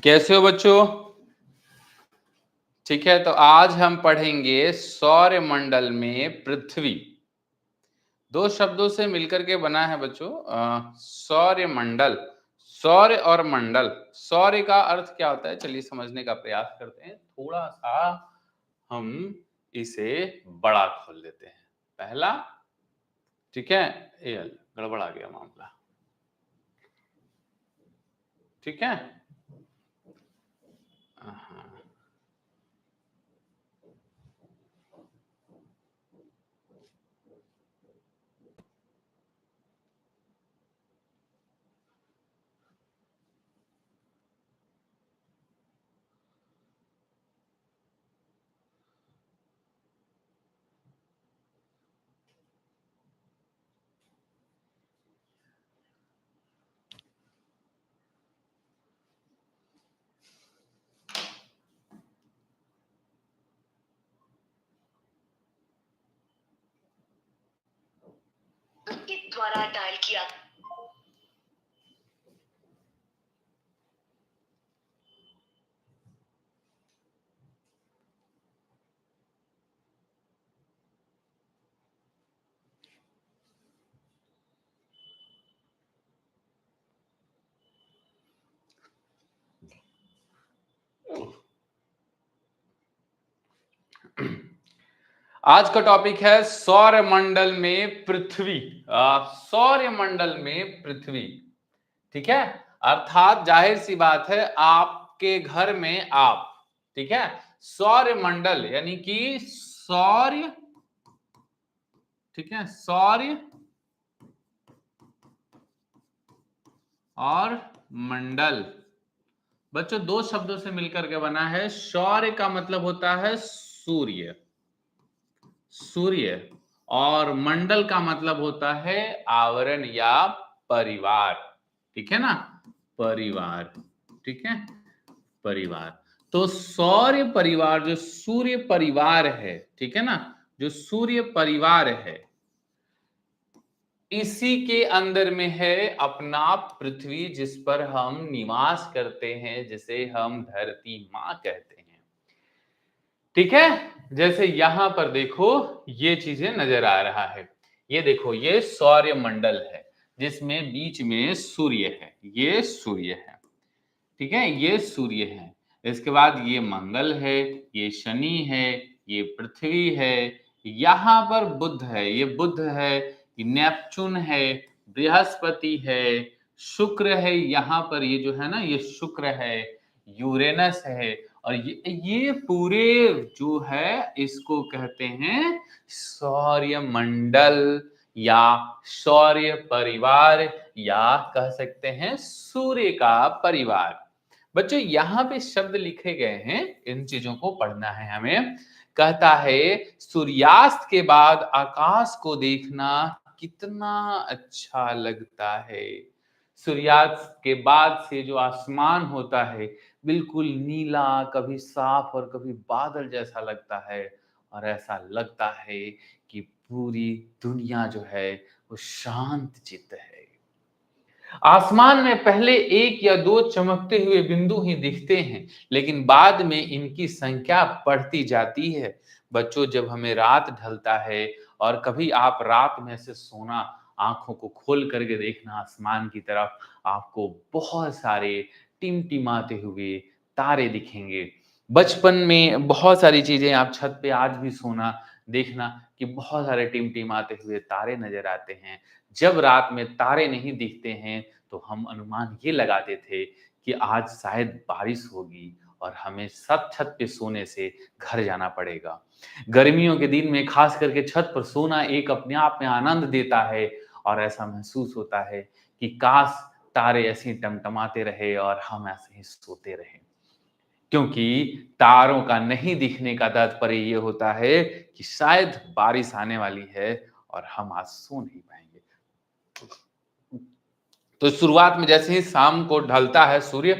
कैसे हो बच्चों? ठीक है, तो आज हम पढ़ेंगे सौरमंडल में पृथ्वी। दो शब्दों से मिलकर के बना है बच्चों सौरमंडल। सौर्य और मंडल। सौर्य का अर्थ क्या होता है, चलिए समझने का प्रयास करते हैं। थोड़ा सा हम इसे बड़ा खोल देते हैं। पहला, ठीक है, ये गड़बड़ आ गया मामला। ठीक है, हाँ। आपके द्वारा डायल किया। आज का टॉपिक है सौरमंडल में पृथ्वी। सौरमंडल में पृथ्वी, ठीक है। अर्थात जाहिर सी बात है, आपके घर में आप, ठीक है, सौरमंडल यानी कि सौर्य, ठीक है, सौर्य और मंडल बच्चों दो शब्दों से मिलकर के बना है। सौर्य का मतलब होता है सूर्य, सूर्य, और मंडल का मतलब होता है आवरण या परिवार, ठीक है ना, परिवार, ठीक है, परिवार। तो सौर्य परिवार, जो सूर्य परिवार है, ठीक है ना, जो सूर्य परिवार है, इसी के अंदर में है अपना पृथ्वी, जिस पर हम निवास करते हैं, जिसे हम धरती मां कहते हैं। ठीक है, जैसे यहां पर देखो ये चीजें नजर आ रहा है। ये देखो, ये सौर्य मंडल है जिसमें बीच में सूर्य है, ये सूर्य है, ठीक है, ये सूर्य है। इसके बाद ये मंगल है, ये शनि है, ये पृथ्वी है, यहां पर बुध है, ये बुध है, ये नेपच्यून है, बृहस्पति है, शुक्र है, यहां पर ये जो है ना, ये शुक्र है, यूरेनस है, और ये पूरे जो है इसको कहते हैं सौर्य मंडल या सौर्य परिवार, या कह सकते हैं सूर्य का परिवार। बच्चों यहां पे शब्द लिखे गए हैं, इन चीजों को पढ़ना है हमें। कहता है सूर्यास्त के बाद आकाश को देखना कितना अच्छा लगता है। सूर्यास्त के बाद से जो आसमान होता है बिल्कुल नीला, कभी साफ और कभी बादल जैसा लगता है, और ऐसा लगता है कि पूरी दुनिया जो है वो शांत चित्त है। आसमान में पहले एक या दो चमकते हुए बिंदु ही दिखते हैं, लेकिन बाद में इनकी संख्या बढ़ती जाती है। बच्चों जब हमें रात ढलता है, और कभी आप रात में से सोना, आंखों को खोल करके देखना आसमान की तरफ, आपको बहुत सारे टिमटिमाते हुए तारे दिखेंगे। बचपन में बहुत सारी चीजें, आप छत पे आज भी सोना देखना कि बहुत सारे टिमटिमाते हुए तारे नजर आते हैं। जब रात में तारे नहीं दिखते हैं तो हम अनुमान ये लगाते थे कि आज शायद बारिश होगी और हमें सब छत पे सोने से घर जाना पड़ेगा। गर्मियों के दिन में खास करके छत पर सोना एक अपने आप में आनंद देता है, और ऐसा महसूस होता है कि काश तारे ऐसे ही टमटमाते रहे और हम ऐसे ही सोते रहे। क्योंकि तारों का नहीं दिखने का तात्पर्य ये होता है कि शायद बारिश आने वाली है और हम आज सो नहीं पाएंगे। तो शुरुआत में जैसे ही शाम को ढलता है सूर्य,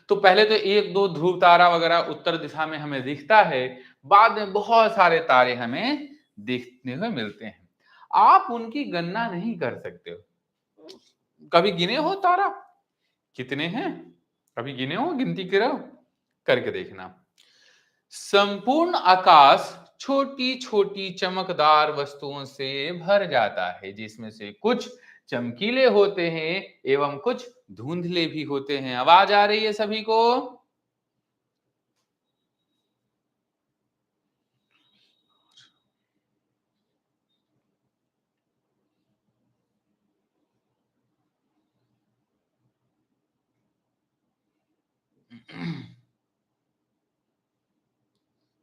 तो पहले तो एक दो ध्रुव तारा वगैरह उत्तर दिशा में हमें दिखता है, बाद में बहुत सारे तारे हमें देखने हुए मिलते हैं। आप उनकी गणना नहीं कर सकते हो। कभी गिने हो तारा कितने हैं? अभी गिने हो, गिनती करो, करके देखना। संपूर्ण आकाश छोटी छोटी चमकदार वस्तुओं से भर जाता है, जिसमें से कुछ चमकीले होते हैं एवं कुछ धुंधले भी होते हैं। आवाज आ रही है सभी को?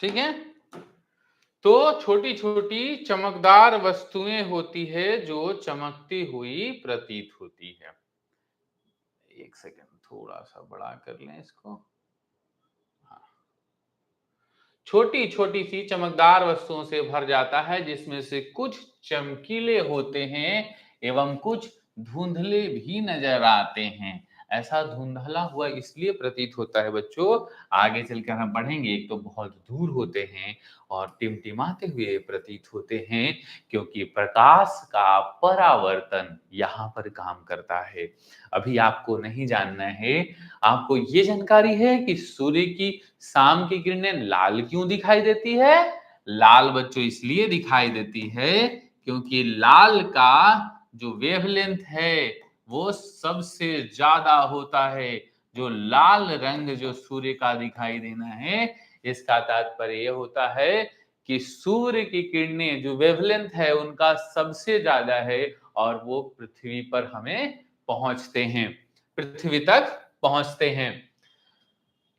ठीक है, तो छोटी छोटी चमकदार वस्तुएं होती है जो चमकती हुई प्रतीत होती है। एक सेकंड, थोड़ा सा बड़ा कर लें इसको। हाँ, छोटी छोटी सी चमकदार वस्तुओं से भर जाता है, जिसमें से कुछ चमकीले होते हैं एवं कुछ धुंधले भी नजर आते हैं। ऐसा धुंधला हुआ इसलिए प्रतीत होता है बच्चों, आगे चलकर हम पढ़ेंगे, एक तो बहुत दूर होते हैं और टिमटिमाते हुए प्रतीत होते हैं, क्योंकि प्रकाश का परावर्तन यहाँ पर काम करता है। अभी आपको नहीं जानना है, आपको ये जानकारी है कि सूर्य की शाम की किरणें लाल क्यों दिखाई देती है? लाल बच्चों इसलिए दिखाई देती है क्योंकि लाल का जो वेवलेंथ है वो सबसे ज्यादा होता है। जो लाल रंग जो सूर्य का दिखाई देना है, इसका तात्पर्य यह होता है कि सूर्य की किरणें जो वेवलेंथ है उनका सबसे ज्यादा है और वो पृथ्वी पर हमें पहुंचते हैं, पृथ्वी तक पहुंचते हैं।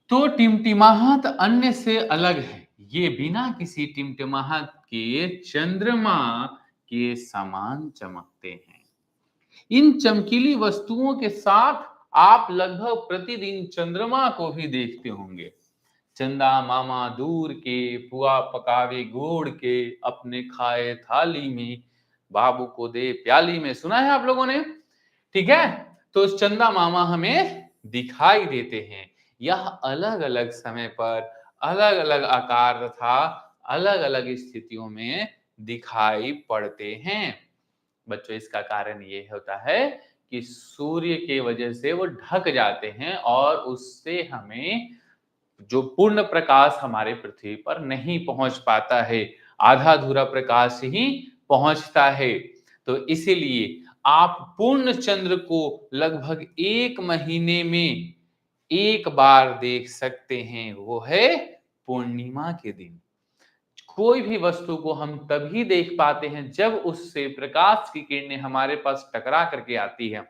तो टिमटिमाहट अन्य से अलग है, ये बिना किसी टिमटिमाहट के चंद्रमा के समान चमकते हैं। इन चमकीली वस्तुओं के साथ आप लगभग प्रतिदिन चंद्रमा को भी देखते होंगे। चंदा मामा दूर के पुआ पकावे गोड़ के, अपने खाए थाली में, बाबू को दे प्याली में। सुना है आप लोगों ने? ठीक है, तो चंदा मामा हमें दिखाई देते हैं। यह अलग अलग समय पर अलग अलग आकार तथा अलग अलग स्थितियों में दिखाई पड़ते हैं। बच्चों इसका कारण ये होता है कि सूर्य के वजह से वो ढक जाते हैं और उससे हमें जो पूर्ण प्रकाश हमारे पृथ्वी पर नहीं पहुंच पाता है, आधा अधूरा प्रकाश ही पहुंचता है। तो इसीलिए आप पूर्ण चंद्र को लगभग 1 महीने में एक बार देख सकते हैं, वो है पूर्णिमा के दिन। कोई भी वस्तु को हम तभी देख पाते हैं जब उससे प्रकाश की किरणें हमारे पास टकरा करके आती है।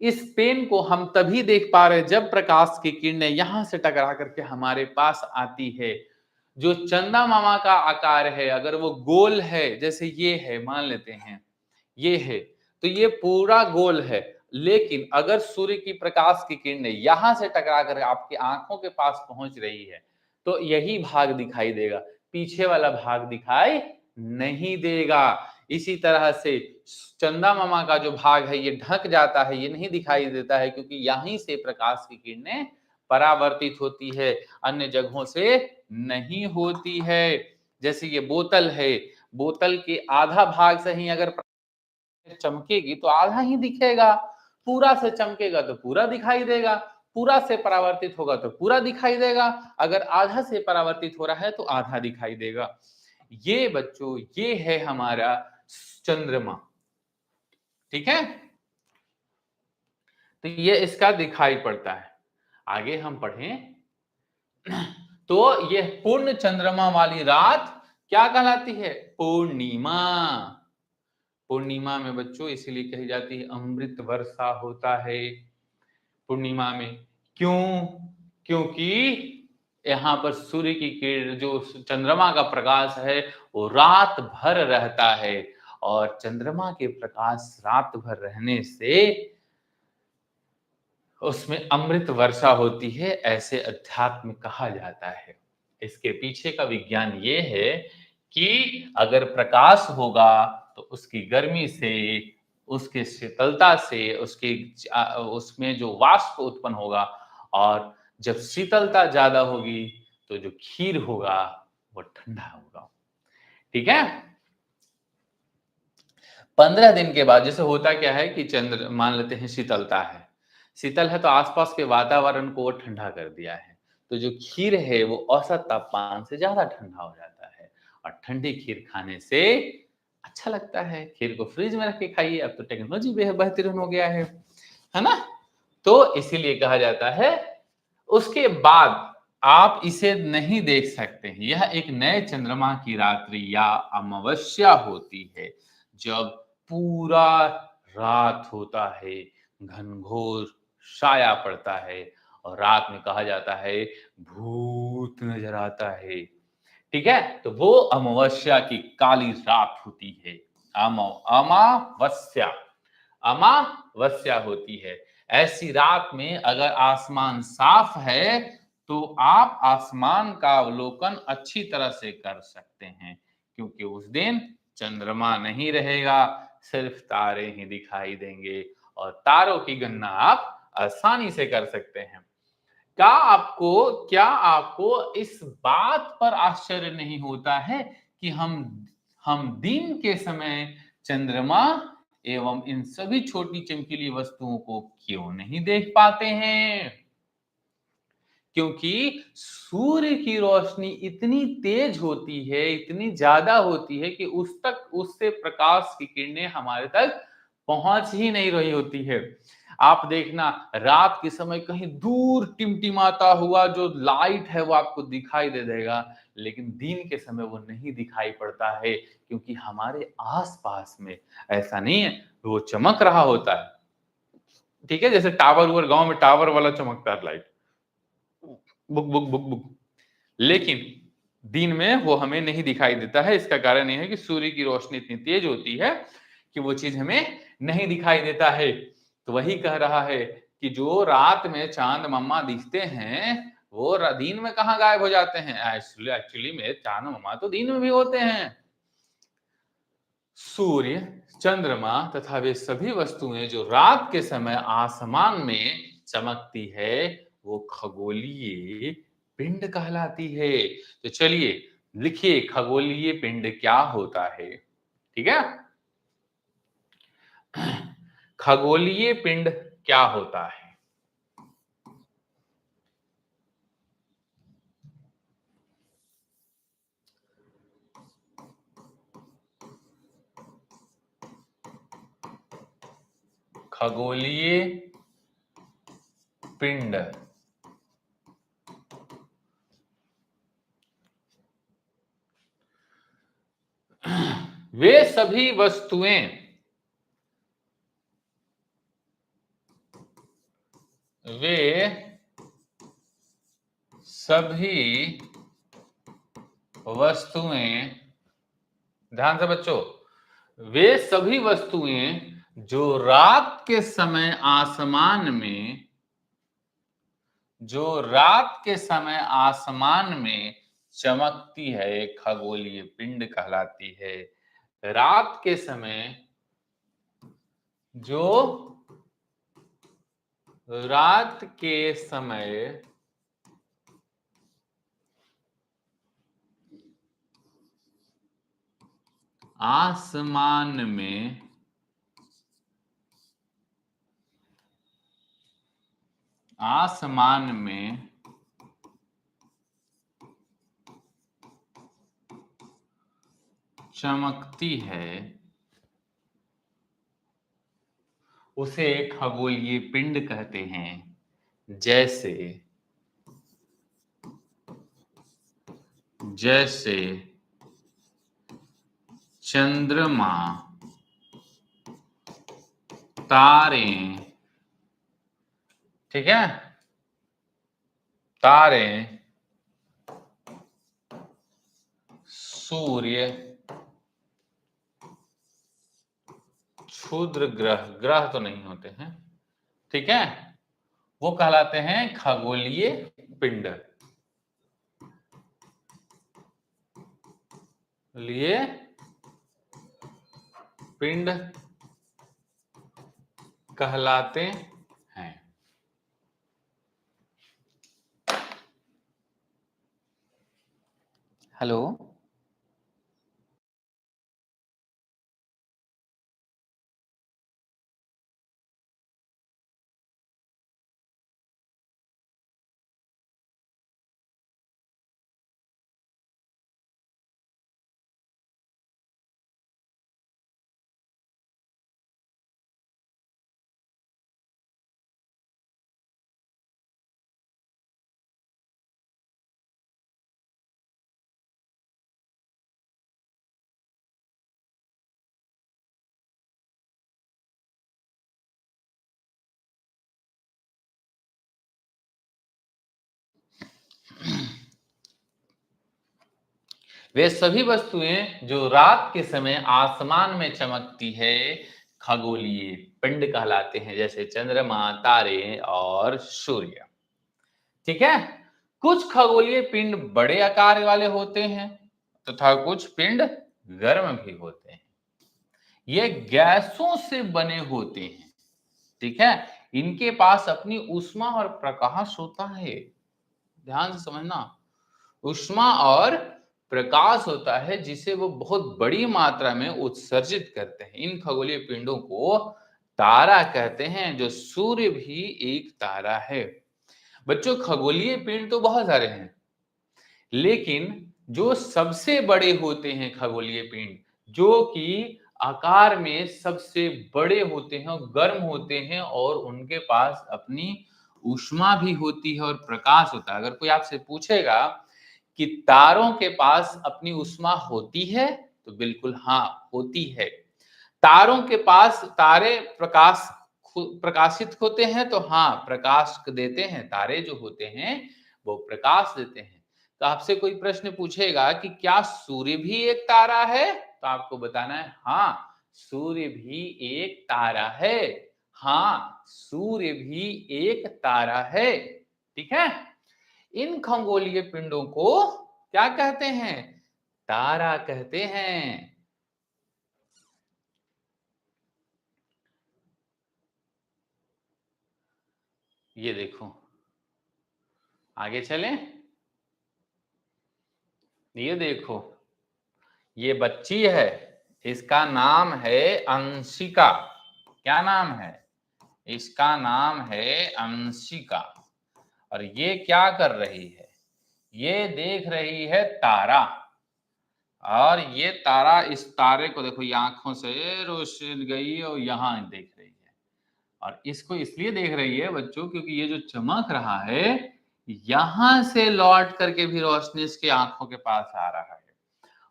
इस पेन को हम तभी देख पा रहे हैं जब प्रकाश की किरणें यहां से टकरा करके हमारे पास आती है। जो चंदा मामा का आकार है, अगर वो गोल है, जैसे ये है, मान लेते हैं ये है, तो ये पूरा गोल है। लेकिन अगर सूर्य की प्रकाश की किरणें यहां से टकरा कर आपकी आंखों के पास पहुंच रही है, तो यही भाग दिखाई देगा, पीछे वाला भाग दिखाई नहीं देगा। इसी तरह से चंदा मामा का जो भाग है ये ढक जाता है, ये नहीं दिखाई देता है, क्योंकि यहीं से प्रकाश की किरणें परावर्तित होती है, अन्य जगहों से नहीं होती है। जैसे ये बोतल है, बोतल के आधा भाग से ही अगर चमकेगी तो आधा ही दिखेगा, पूरा से चमकेगा तो पूरा दिखाई देगा, पूरा से परावर्तित होगा तो पूरा दिखाई देगा, अगर आधा से परावर्तित हो रहा है तो आधा दिखाई देगा। ये बच्चों ये है हमारा चंद्रमा। ठीक है, तो ये इसका दिखाई पड़ता है। आगे हम पढ़ें तो ये पूर्ण चंद्रमा वाली रात क्या कहलाती है? पूर्णिमा। पूर्णिमा में बच्चों इसीलिए कही जाती है अमृत वर्षा होता है पूर्णिमा में। क्यों? क्योंकि यहाँ पर सूर्य की किरण, जो चंद्रमा का प्रकाश है, वो रात भर रहता है और चंद्रमा के प्रकाश रात भर रहने से उसमें अमृत वर्षा होती है, ऐसे अध्यात्म में कहा जाता है। इसके पीछे का विज्ञान ये है कि अगर प्रकाश होगा तो उसकी गर्मी से, उसके शीतलता से, उसमें जो वाष्प उत्पन्न होगा, और जब शीतलता ज्यादा होगी तो जो खीर होगा वो ठंडा होगा। ठीक है, 15 दिन के बाद जैसे होता क्या है कि चंद्र, मान लेते हैं शीतलता है, शीतल है तो आसपास के वातावरण को वो ठंडा कर दिया है। तो जो खीर है वो औसत तापमान से ज़्यादा ठंडा हो जाता है और ठंडी खीर खाने से अच्छा लगता है। खीर को फ्रिज में रख के खाइए, अब तो टेक्नोलॉजी बेहतरीन हो गया है ना? तो इसीलिए कहा जाता है उसके बाद आप इसे नहीं देख सकते हैं। यह एक नए चंद्रमा की रात्रि या अमावस्या होती है, जब पूरा रात होता है, घनघोर साया पड़ता है और रात में कहा जाता है भूत नजर आता है। ठीक है? तो वो अमावस्या की काली रात होती है। अमावस्या अमावस्या होती है। ऐसी रात में अगर आसमान साफ है, तो आप आसमान का अवलोकन अच्छी तरह से कर सकते हैं, क्योंकि उस दिन चंद्रमा नहीं रहेगा, सिर्फ तारे ही दिखाई देंगे और तारों की गणना आप आसानी से कर सकते हैं। क्या आपको इस बात पर आश्चर्य नहीं होता है कि हम दिन के समय चंद्रमा एवं इन सभी छोटी चमकीली वस्तुओं को क्यों नहीं देख पाते हैं? क्योंकि सूर्य की रोशनी इतनी तेज होती है, इतनी ज्यादा होती है कि उससे प्रकाश की किरणें हमारे तक पहुंच ही नहीं रही होती है। आप देखना रात के समय कहीं दूर टिमटिमाता हुआ जो लाइट है वो आपको दिखाई दे देगा, लेकिन दिन के समय वो नहीं दिखाई पड़ता है, क्योंकि हमारे आसपास में ऐसा नहीं है, वो चमक रहा होता है। ठीक है, जैसे टावर गांव में टावर वाला चमकता है light, book book book book, लेकिन दिन में वो हमें नहीं दिखाई देता है। इसका कारण ये है कि सूर्य की रोशनी इतनी तेज होती है कि वो चीज हमें नहीं दिखाई देता है। तो वही कह रहा है कि जो रात में चांद मम्मा दिखते हैं, वो दिन में कहाँ गायब हो जाते हैं? एक्चुअली में चांद मम्मा तो दिन में भी होते हैं। सूर्य, चंद्रमा तथा वे सभी वस्तुएं जो रात के समय आसमान में चमकती है, वो खगोलीय पिंड कहलाती है। तो चलिए लिखिए खगोलीय पिंड क्या होता है। ठीक है, खगोलीय पिंड क्या होता है? खगोलीय पिंड वे सभी वस्तुएं वे सभी वस्तुएं ध्यान से बच्चों, वे सभी वस्तुएं जो रात के समय आसमान में चमकती है, खगोलीय पिंड कहलाती है। रात के समय जो रात के समय आसमान में चमकती है, उसे खगोलीय पिंड कहते हैं। जैसे जैसे चंद्रमा, तारे, ठीक है, तारे, सूर्य, क्षुद्र ग्रह, ग्रह तो नहीं होते हैं, ठीक है, वो कहलाते हैं खगोलीय पिंड। लिए पिंड कहलाते हैं। हेलो। वे सभी वस्तुएं जो रात के समय आसमान में चमकती है खगोलीय पिंड कहलाते हैं, जैसे चंद्रमा, तारे और सूर्य। ठीक है। कुछ खगोलीय पिंड बड़े आकार वाले होते हैं तथा कुछ पिंड गर्म भी होते हैं। ये गैसों से बने होते हैं। ठीक है। इनके पास अपनी ऊष्मा और प्रकाश होता है। ध्यान से समझना, ऊष्मा और प्रकाश होता है जिसे वो बहुत बड़ी मात्रा में उत्सर्जित करते हैं। इन खगोलीय पिंडों को तारा कहते हैं, जो सूर्य भी एक तारा है। बच्चों, खगोलीय पिंड तो बहुत सारे हैं, लेकिन जो सबसे बड़े होते हैं खगोलीय पिंड, जो कि आकार में सबसे बड़े होते हैं और गर्म होते हैं और उनके पास अपनी ऊष्मा भी होती है और प्रकाश होता है। अगर कोई आपसे पूछेगा कि तारों के पास अपनी ऊष्मा होती है, तो बिल्कुल हाँ, होती है। तारों के पास तारे प्रकाशित होते हैं, तो हाँ, प्रकाश देते हैं। तारे जो होते हैं वो प्रकाश देते हैं। तो आपसे कोई प्रश्न पूछेगा कि क्या सूर्य भी एक तारा है, तो आपको बताना है हाँ, सूर्य भी एक तारा है। हाँ, सूर्य भी एक तारा है। ठीक है। इन खगोलीय पिंडों को क्या कहते हैं? तारा कहते हैं। ये देखो, आगे चलें। ये देखो, ये बच्ची है, इसका नाम है अंशिका। क्या नाम है? इसका नाम है अंशिका। और ये क्या कर रही है? ये देख रही है तारा। और ये तारा, इस तारे को देखो, ये आंखों से रोशनी गई और यहां देख रही है। और इसको इसलिए देख रही है बच्चों, क्योंकि ये जो चमक रहा है, यहां से लौट करके भी रोशनी इसकी आंखों के पास आ रहा है।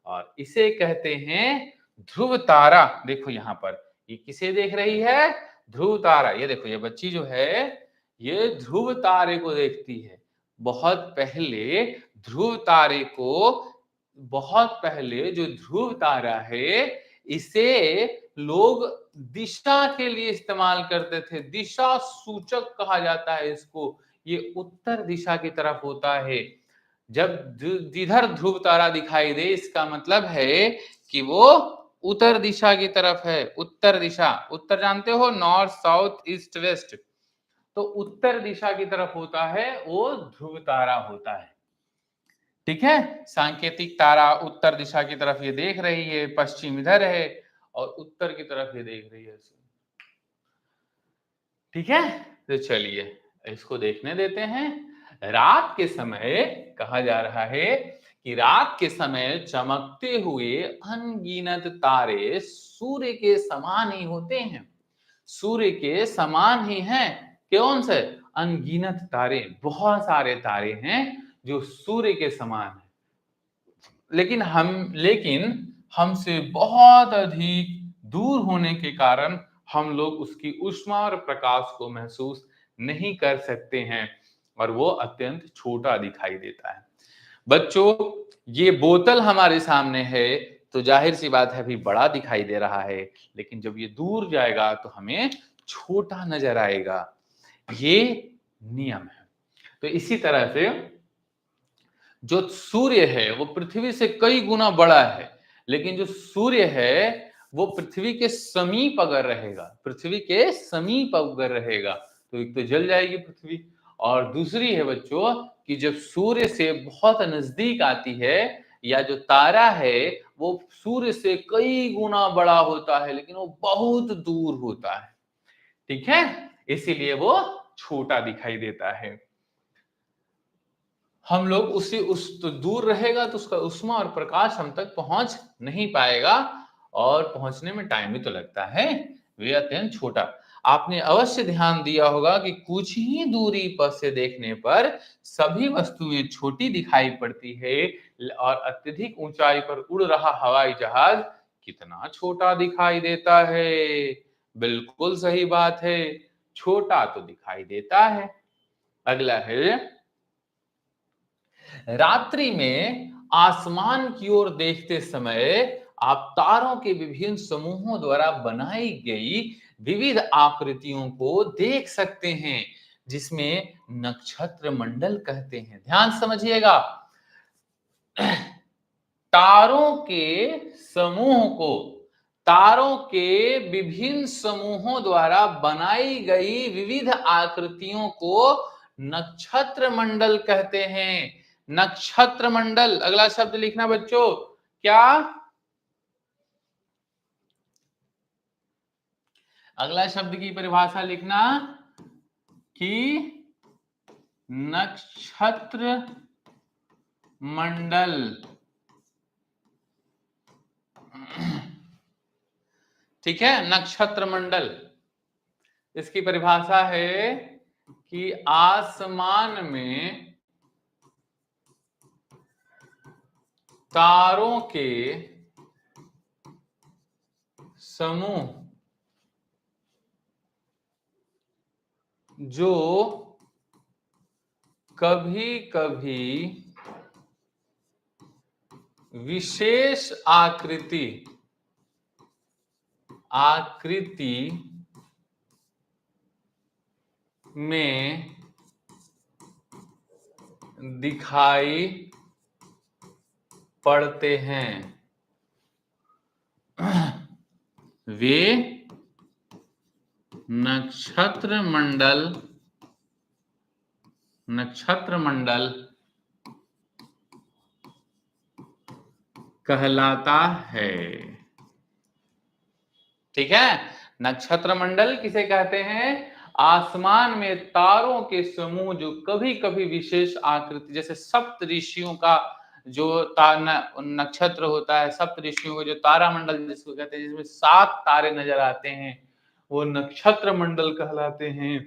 और इसे कहते हैं ध्रुव तारा। देखो यहां पर ये किसे देख रही है? ध्रुव तारा। ये देखो, ये बच्ची जो है, ये ध्रुव तारे को देखती है। बहुत पहले ध्रुव तारे को बहुत पहले जो ध्रुव तारा है, इसे लोग दिशा के लिए इस्तेमाल करते थे। दिशा सूचक कहा जाता है इसको। ये उत्तर दिशा की तरफ होता है। जब जिधर ध्रुव तारा दिखाई दे, इसका मतलब है कि वो उत्तर दिशा की तरफ है। उत्तर दिशा, उत्तर जानते हो, नॉर्थ साउथ ईस्ट वेस्ट। तो उत्तर दिशा की तरफ होता है, वो ध्रुव तारा होता है। ठीक है। सांकेतिक तारा उत्तर दिशा की तरफ ये देख रही है, पश्चिम इधर है और उत्तर की तरफ ये देख रही है। ठीक है। तो चलिए इसको देखने देते हैं। रात के समय कहा जा रहा है कि रात के समय चमकते हुए अनगिनत तारे सूर्य के समान ही होते हैं। सूर्य के समान ही हैं। कौन से? अनगिनत तारे, बहुत सारे तारे हैं जो सूर्य के समान हैं। लेकिन हमसे बहुत अधिक दूर होने के कारण हम लोग उसकी ऊष्मा और प्रकाश को महसूस नहीं कर सकते हैं और वो अत्यंत छोटा दिखाई देता है। बच्चों, ये बोतल हमारे सामने है तो जाहिर सी बात है अभी बड़ा दिखाई दे रहा है, लेकिन जब ये दूर जाएगा तो हमें छोटा नजर आएगा। ये नियम है। तो इसी तरह से जो सूर्य है वो पृथ्वी से कई गुना बड़ा है, लेकिन जो सूर्य है वो पृथ्वी के समीप अगर रहेगा, पृथ्वी के समीप अगर रहेगा, तो एक तो जल जाएगी पृथ्वी, और दूसरी है बच्चों कि जब सूर्य से बहुत नजदीक आती है, या जो तारा है वो सूर्य से कई गुना बड़ा होता है, लेकिन वो बहुत दूर होता है। ठीक है। इसीलिए वो छोटा दिखाई देता है। हम लोग उस तो दूर रहेगा तो उसका ऊष्मा और प्रकाश हम तक पहुंच नहीं पाएगा, और पहुंचने में टाइम भी तो लगता है। वे अत्यंत छोटा। आपने अवश्य ध्यान दिया होगा कि कुछ ही दूरी पर से देखने पर सभी वस्तुएं छोटी दिखाई पड़ती है, और अत्यधिक ऊंचाई पर उड़ रहा हवाई जहाज कितना छोटा दिखाई देता है। बिल्कुल सही बात है, छोटा तो दिखाई देता है। अगला है, रात्रि में आसमान की ओर देखते समय आप तारों के विभिन्न समूहों द्वारा बनाई गई विविध आकृतियों को देख सकते हैं, जिसमें नक्षत्र मंडल कहते हैं। ध्यान समझिएगा, तारों के समूह को, तारों के विभिन्न समूहों द्वारा बनाई गई विविध आकृतियों को नक्षत्र मंडल कहते हैं। नक्षत्र मंडल, अगला शब्द लिखना बच्चों, क्या? अगला शब्द की परिभाषा लिखना कि नक्षत्र मंडल। ठीक है, नक्षत्र मंडल, इसकी परिभाषा है कि आसमान में तारों के समूह जो कभी कभी विशेष आकृति में दिखाई पड़ते हैं, वे नक्षत्र मंडल कहलाता है। ठीक है, नक्षत्र मंडल किसे कहते हैं? आसमान में तारों के समूह जो कभी कभी विशेष आकृति, जैसे सप्त ऋषियों का जो नक्षत्र होता है, सप्त ऋषियों का जो तारा मंडल जिसको कहते हैं, जिसमें 7 तारे नजर आते हैं, वो नक्षत्र मंडल कहलाते हैं।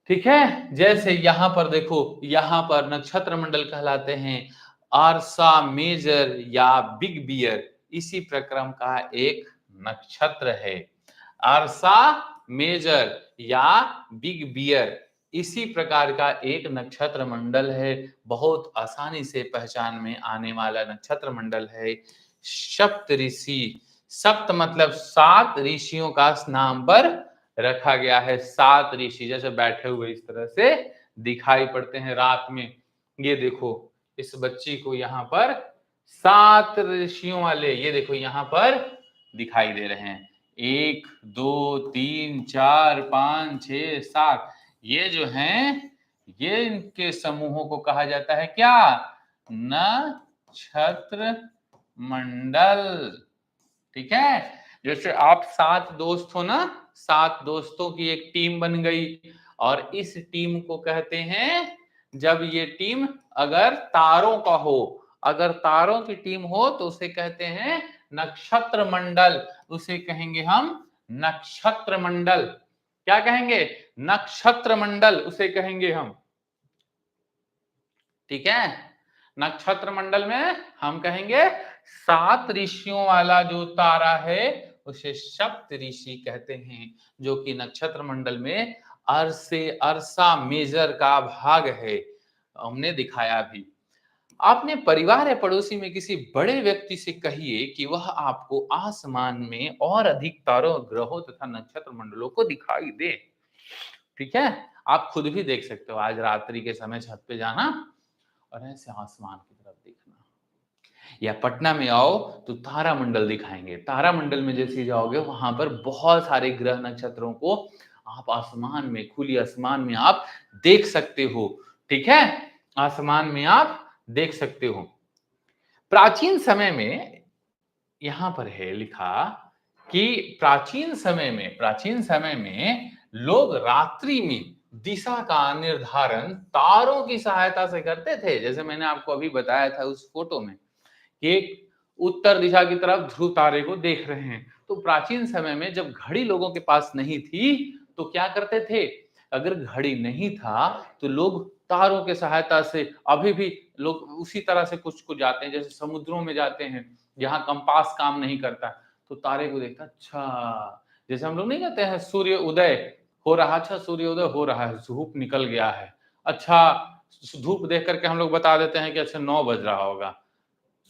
ठीक है, जैसे यहां पर देखो, यहां पर नक्षत्र मंडल कहलाते हैं आरसा मेजर या बिग बियर, इसी प्रक्रम का एक नक्षत्र है। आरसा मेजर या बिग बियर इसी प्रकार का एक नक्षत्र मंडल है। बहुत आसानी से पहचान में आने वाला नक्षत्र मंडल है। सप्त ऋषि, सप्त मतलब 7 ऋषियों का नाम पर रखा गया है। 7 ऋषि जैसे बैठे हुए इस तरह से दिखाई पड़ते हैं रात में। ये देखो, इस बच्ची को यहाँ पर 7 ऋषियों वाले, ये देखो यहाँ पर दिखाई दे रहे हैं। 1 2 3 4 5 6 7, ये जो हैं, ये इनके समूहों को कहा जाता है क्या? नक्षत्र मंडल। ठीक है, जैसे आप 7 दोस्त हो ना, 7 दोस्तों की एक टीम बन गई, और इस टीम को कहते हैं, जब ये टीम अगर तारों का हो, अगर तारों की टीम हो तो उसे कहते हैं नक्षत्र मंडल। उसे कहेंगे हम नक्षत्र मंडल। क्या कहेंगे? नक्षत्र मंडल उसे कहेंगे हम। ठीक है, नक्षत्र मंडल में हम कहेंगे 7 ऋषियों वाला जो तारा है उसे सप्त ऋषि कहते हैं, जो कि नक्षत्र मंडल में अर्सा मेजर का भाग है। हमने दिखाया भी। आपने परिवार या पड़ोसी में किसी बड़े व्यक्ति से कहिए कि वह आपको आसमान में और अधिक तारों, ग्रहों तथा नक्षत्र मंडलों को दिखाई दे। ठीक है, आप खुद भी देख सकते हो, आज रात्रि के समय छत पे जाना और ऐसे आसमान की तरफ देखना, या पटना में आओ तो तारा मंडल दिखाएंगे। तारा मंडल में जैसे जाओगे वहां पर बहुत सारे ग्रह नक्षत्रों को आप आसमान में, खुली आसमान में आप देख सकते हो। ठीक है, आसमान में आप देख सकते हो। प्राचीन समय में यहां पर है लिखा कि प्राचीन समय में लोग रात्रि में दिशा का निर्धारण तारों की सहायता से करते थे। जैसे मैंने आपको अभी बताया था उस फोटो में कि उत्तर दिशा की तरफ ध्रुव तारे को देख रहे हैं। तो प्राचीन समय में जब घड़ी लोगों के पास नहीं थी तो क्या करते थे? अगर घड़ी नहीं था तो लोग तारों के सहायता से, अभी भी लोग उसी तरह से कुछ कुछ जाते हैं, जैसे समुद्रों में जाते हैं जहां कंपास काम नहीं करता, तो तारे को देखता, अच्छा जैसे हम लोग नहीं कहते हैं सूर्य उदय हो रहा, अच्छा सूर्य उदय हो रहा है, धूप निकल गया है, अच्छा धूप देख करके हम लोग बता देते हैं कि अच्छा 9 बज रहा होगा,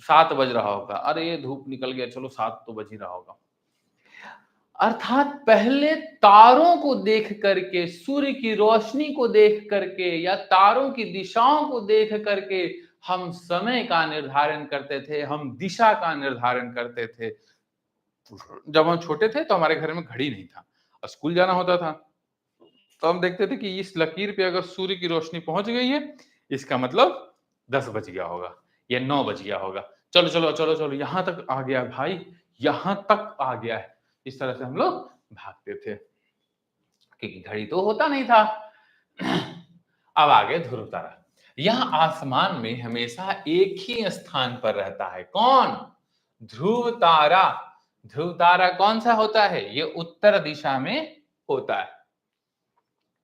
7 बज रहा होगा, अरे ये धूप निकल गया, चलो 7 तो बज ही रहा होगा। अर्थात पहले तारों को देख करके, सूर्य की रोशनी को देख करके या तारों की दिशाओं को देख करके हम समय का निर्धारण करते थे, हम दिशा का निर्धारण करते थे। जब हम छोटे थे तो हमारे घर में घड़ी नहीं था और स्कूल जाना होता था, तो हम देखते थे कि इस लकीर पे अगर सूर्य की रोशनी पहुंच गई है, इसका मतलब 10 बज गया होगा या 9 बज गया होगा। चलो चलो चलो चलो, यहां तक आ गया भाई, यहां तक आ गया है। इस तरह से हम लोग भागते थे, क्योंकि घड़ी तो होता नहीं था। अब आगे ध्रुव तारा। यह आसमान में हमेशा एक ही स्थान पर रहता है। कौन? ध्रुव तारा। ध्रुव तारा कौन सा होता है? ये उत्तर दिशा में होता है।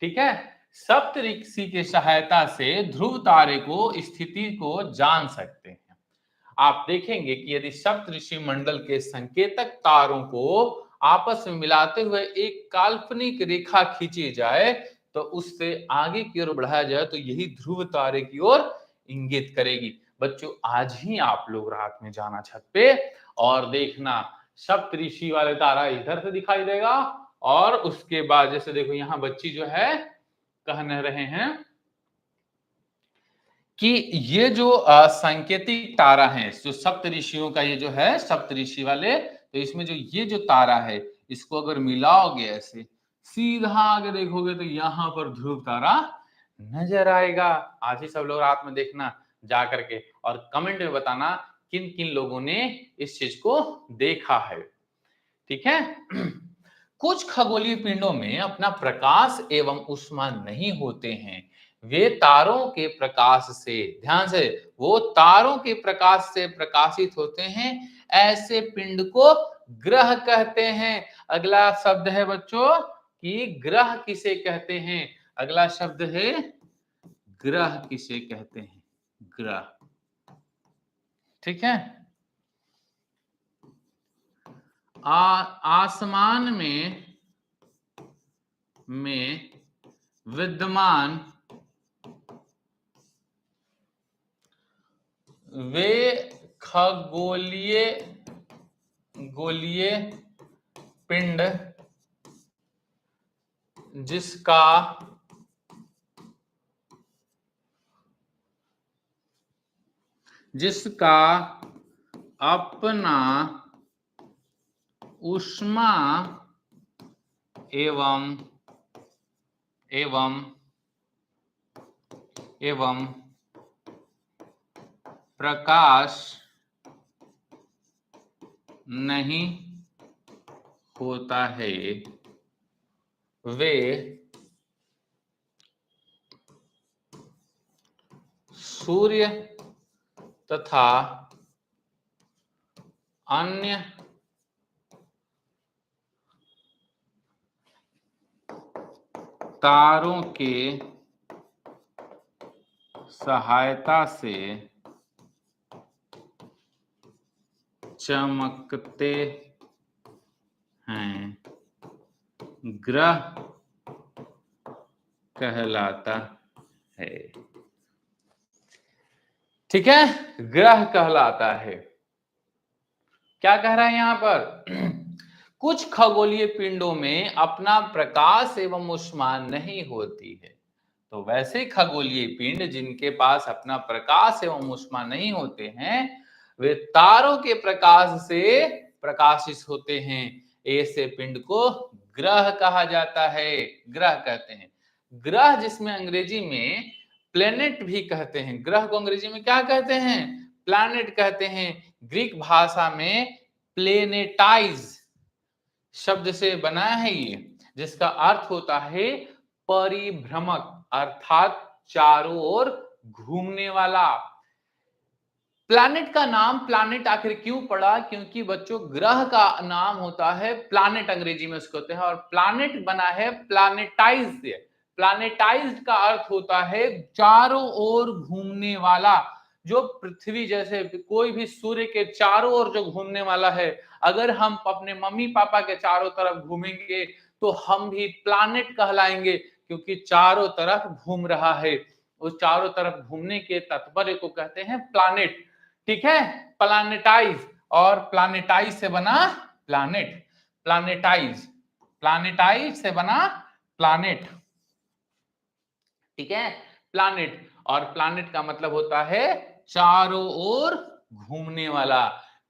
ठीक है। सप्तऋषि की सहायता से ध्रुव तारे को स्थिति को जान सकते हैं। आप देखेंगे कि यदि सप्तऋषि मंडल के संकेतक तारों को आपस में मिलाते हुए एक काल्पनिक रेखा खींची जाए तो उससे आगे की ओर बढ़ाया जाए तो यही ध्रुव तारे की ओर इंगित करेगी। बच्चों, आज ही आप लोग रात में जाना छत पे और देखना, सप्तऋषि वाले तारा इधर से दिखाई देगा और उसके बाद जैसे देखो यहाँ बच्ची जो है कहने रहे हैं कि ये जो सांकेतिक तारा है, जो सप्तऋषियों का ये जो है सप्तऋषि वाले, तो इसमें जो ये जो तारा है इसको अगर मिलाओगे ऐसे सीधा आगे देखोगे तो यहाँ पर ध्रुव तारा नजर आएगा। आज ही सब लोग रात में देखना जा करके और कमेंट में बताना किन किन लोगों ने इस चीज को देखा है। ठीक है। कुछ खगोलीय पिंडों में अपना प्रकाश एवं ऊष्मा नहीं होते हैं, वे तारों के प्रकाश से, ध्यान से, वो तारों के प्रकाश से प्रकाशित होते हैं। ऐसे पिंड को ग्रह कहते हैं। अगला शब्द है बच्चों कि ग्रह किसे कहते हैं? अगला शब्द है ग्रह किसे कहते हैं? ग्रह। ठीक है। आसमान में विद्यमान वे गोलीय पिंड जिसका अपना ऊष्मा एवं प्रकाश नहीं होता है, वे सूर्य तथा अन्य तारों के सहायता से चमकते हैं, ग्रह कहलाता है। ठीक है, ग्रह कहलाता है। क्या कह रहा है यहां पर? कुछ खगोलीय पिंडों में अपना प्रकाश एवं ऊष्मा नहीं होती है, तो वैसे खगोलीय पिंड जिनके पास अपना प्रकाश एवं ऊष्मा नहीं होते हैं, वे तारों के प्रकाश से प्रकाशित होते हैं। ऐसे पिंड को ग्रह कहा जाता है, ग्रह कहते हैं। ग्रह जिसमें अंग्रेजी में प्लेनेट भी कहते हैं, ग्रह को अंग्रेजी में क्या कहते हैं? प्लैनेट कहते हैं। ग्रीक भाषा में प्लेनेटाइज शब्द से बना है ये, जिसका अर्थ होता है परिभ्रमक, अर्थात चारों ओर घूमने वाला। प्लैनेट का नाम प्लैनेट आखिर क्यों पड़ा? क्योंकि बच्चों ग्रह का नाम होता है प्लैनेट, अंग्रेजी में उसको होते हैं, और प्लैनेट बना है प्लैनेटाइज से। प्लैनेटाइज्ड का अर्थ होता है चारों ओर घूमने वाला। जो पृथ्वी जैसे कोई भी सूर्य के चारों ओर जो घूमने वाला है, अगर हम अपने मम्मी पापा के चारों तरफ घूमेंगे तो हम भी प्लैनेट कहलाएंगे, क्योंकि चारों तरफ घूम रहा है। उस चारों तरफ घूमने के तात्पर्य को कहते हैं प्लानेट। ठीक है, प्लानेटाइज, और प्लानेटाइज से बना प्लानेट, प्लानेटाइज, प्लानेटाइज से बना प्लानेट। ठीक है, प्लानेट, और प्लानेट का मतलब होता है चारों ओर घूमने वाला।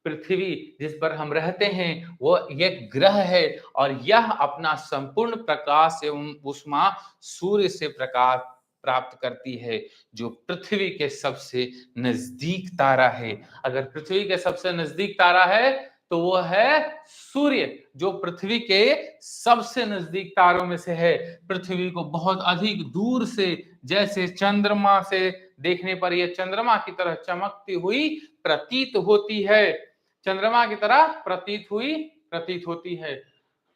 पृथ्वी जिस पर हम रहते हैं वो एक ग्रह है, और यह अपना संपूर्ण प्रकाश एवं ऊष्मा सूर्य से प्रकाश प्राप्त करती है, जो पृथ्वी के सबसे नजदीक तारा है। अगर पृथ्वी के सबसे नजदीक तारा है तो वो है सूर्य, जो पृथ्वी के सबसे नजदीक तारों में से है। पृथ्वी को बहुत अधिक दूर से, जैसे चंद्रमा से देखने पर यह चंद्रमा की तरह चमकती हुई प्रतीत होती है, चंद्रमा की तरह प्रतीत होती है।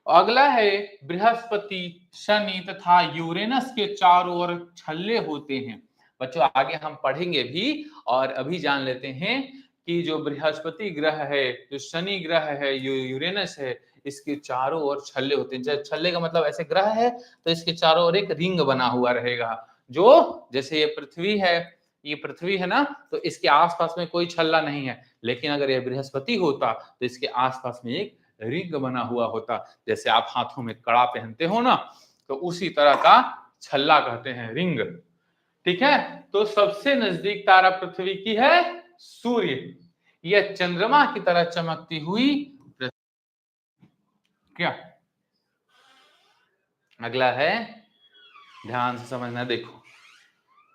अगला है बृहस्पति, शनि तथा यूरेनस के चारों ओर छल्ले होते हैं। बच्चों आगे हम पढ़ेंगे भी, और अभी जान लेते हैं कि जो बृहस्पति ग्रह है, जो शनि ग्रह है, यूरेनस है, इसके चारों ओर छल्ले होते हैं। जब छल्ले का मतलब ऐसे ग्रह है तो इसके चारों ओर एक रिंग बना हुआ रहेगा, जो जैसे ये पृथ्वी है ना, तो इसके आसपास में कोई छल्ला नहीं है, लेकिन अगर ये बृहस्पति होता तो इसके आसपास में एक रिंग बना हुआ होता। जैसे आप हाथों में कड़ा पहनते हो ना, तो उसी तरह का छल्ला कहते हैं, रिंग। ठीक है, तो सबसे नजदीक तारा पृथ्वी की है सूर्य, यह चंद्रमा की तरह चमकती हुई क्या। अगला है, ध्यान से समझना, देखो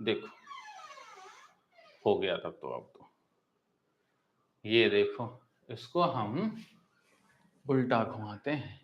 देखो, हो गया तब तो, अब तो ये देखो, इसको हम उल्टा घुमाते हैं।